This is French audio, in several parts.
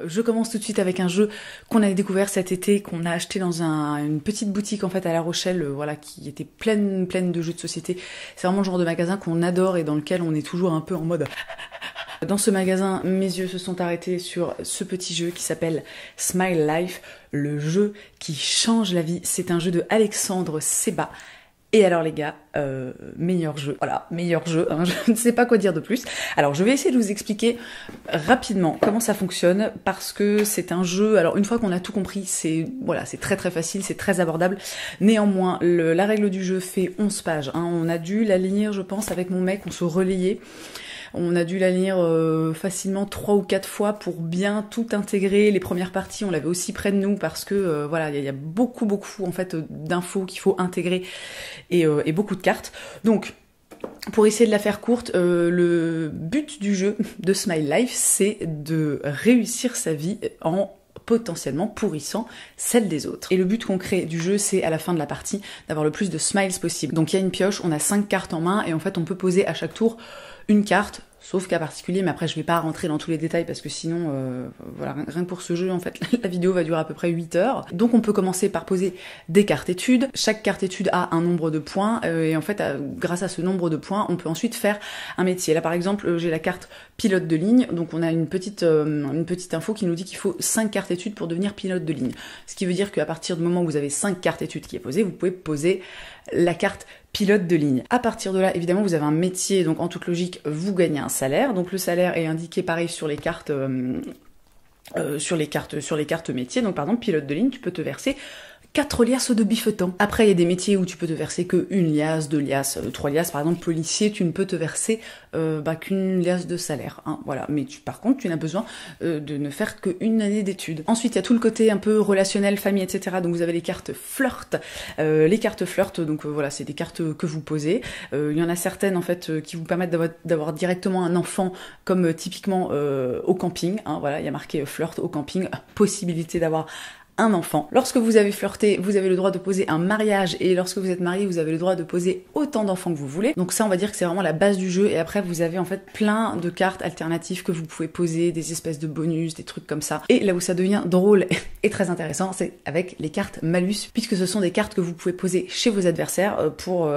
Je commence tout de suite avec un jeu qu'on a découvert cet été, qu'on a acheté dans une petite boutique en fait à La Rochelle, voilà, qui était pleine de jeux de société. C'est vraiment le genre de magasin qu'on adore et dans lequel on est toujours un peu en mode... Dans ce magasin, mes yeux se sont arrêtés sur ce petit jeu qui s'appelle Smile Life, le jeu qui change la vie. C'est un jeu de Alexandre Seba. Et alors les gars, meilleur jeu, voilà, meilleur jeu, hein, je ne sais pas quoi dire de plus. Alors je vais essayer de vous expliquer rapidement comment ça fonctionne, parce que c'est un jeu, alors une fois qu'on a tout compris, c'est voilà, c'est très facile, c'est très abordable. Néanmoins, la règle du jeu fait 11 pages, hein. On a dû la lire, je pense, avec mon mec, on se relayait. On a dû la lire facilement 3 ou 4 fois pour bien tout intégrer. Les premières parties, on l'avait aussi près de nous parce que voilà, il y a beaucoup en fait d'infos qu'il faut intégrer et beaucoup de cartes. Donc pour essayer de la faire courte, le but du jeu de Smile Life, c'est de réussir sa vie en potentiellement pourrissant celle des autres. Et le but concret du jeu, c'est à la fin de la partie d'avoir le plus de smiles possible. Donc il y a une pioche, on a 5 cartes en main et en fait on peut poser à chaque tour une carte, sauf cas particulier, mais après je vais pas rentrer dans tous les détails parce que sinon, voilà, rien que pour ce jeu, en fait, la vidéo va durer à peu près 8 heures. Donc on peut commencer par poser des cartes études. Chaque carte étude a un nombre de points, et en fait, grâce à ce nombre de points, on peut ensuite faire un métier. Là par exemple, j'ai la carte pilote de ligne, donc on a une petite info qui nous dit qu'il faut 5 cartes études pour devenir pilote de ligne. Ce qui veut dire qu'à partir du moment où vous avez 5 cartes études qui est posée, vous pouvez poser la carte pilote de ligne. À partir de là, évidemment, vous avez un métier, donc en toute logique, vous gagnez un salaire. Donc le salaire est indiqué pareil sur les cartes, sur les cartes métiers. Donc par exemple, pilote de ligne, tu peux te verser 4 liasses de bifetons. Après, il y a des métiers où tu peux te verser que 1 liasse, 2 liasses, 3 liasses. Par exemple, policier, tu ne peux te verser qu'une liasse de salaire. Hein, voilà. Mais par contre, tu n'as besoin de ne faire qu'une année d'études. Ensuite, il y a tout le côté un peu relationnel, famille, etc. Donc vous avez les cartes flirt. Les cartes flirt, donc voilà, c'est des cartes que vous posez. Il y en a certaines en fait qui vous permettent d'avoir directement un enfant, comme typiquement au camping. Hein, voilà, il y a marqué flirt au camping, possibilité d'avoir un enfant. Lorsque vous avez flirté, vous avez le droit de poser un mariage, et lorsque vous êtes marié, vous avez le droit de poser autant d'enfants que vous voulez. Donc ça, on va dire que c'est vraiment la base du jeu, et après vous avez en fait plein de cartes alternatives que vous pouvez poser, des espèces de bonus, des trucs comme ça. Et là où ça devient drôle et très intéressant, c'est avec les cartes malus, puisque ce sont des cartes que vous pouvez poser chez vos adversaires pour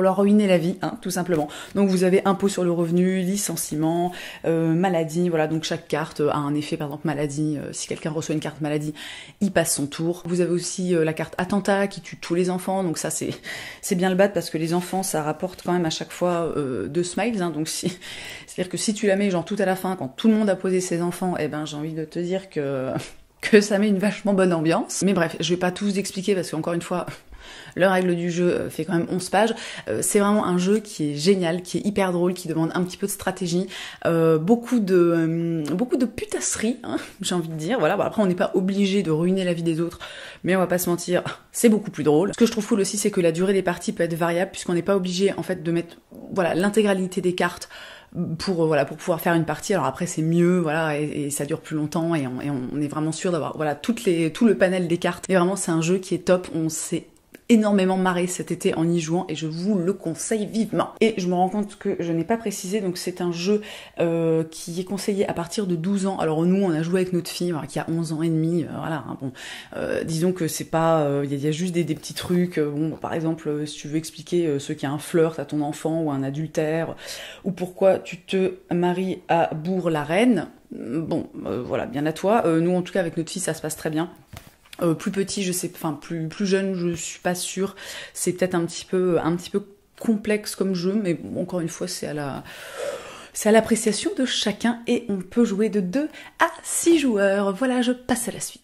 leur ruiner la vie, hein, tout simplement. Donc vous avez impôt sur le revenu, licenciement, maladie, voilà, donc chaque carte a un effet, par exemple maladie, si quelqu'un reçoit une carte maladie, il passe son tour. Vous avez aussi la carte attentat qui tue tous les enfants, donc ça c'est bien le bad parce que les enfants ça rapporte quand même à chaque fois 2 smiles, hein, donc c'est-à-dire que si tu la mets genre tout à la fin quand tout le monde a posé ses enfants, eh ben j'ai envie de te dire que ça met une vachement bonne ambiance. Mais bref, je vais pas tout vous expliquer parce qu'encore une fois, la règle du jeu fait quand même 11 pages. C'est vraiment un jeu qui est génial, qui est hyper drôle, qui demande un petit peu de stratégie, beaucoup de putasserie, hein, j'ai envie de dire. Voilà, bon, après on n'est pas obligé de ruiner la vie des autres, mais on va pas se mentir, c'est beaucoup plus drôle. Ce que je trouve cool aussi, c'est que la durée des parties peut être variable, puisqu'on n'est pas obligé en fait de mettre voilà l'intégralité des cartes pour pouvoir faire une partie. Alors après c'est mieux, voilà, et ça dure plus longtemps, et on est vraiment sûr d'avoir voilà tout le panel des cartes. Et vraiment c'est un jeu qui est top, on s'est énormément marré cet été en y jouant et je vous le conseille vivement. Et je me rends compte que je n'ai pas précisé, donc c'est un jeu qui est conseillé à partir de 12 ans. Alors nous on a joué avec notre fille qui a 11 ans et demi, voilà, hein, bon, disons que c'est pas, il y a juste des petits trucs, bon, par exemple si tu veux expliquer ce qu'est un flirt à ton enfant ou un adultère, ou pourquoi tu te maries à Bourg-la-Reine, bon, voilà, bien à toi. Nous en tout cas avec notre fille ça se passe très bien. Plus petit, je sais, enfin plus jeune, je suis pas sûre. C'est peut-être un petit peu complexe comme jeu, mais bon, encore une fois, c'est à l'appréciation de chacun et on peut jouer de 2 à 6 joueurs. Voilà, je passe à la suite.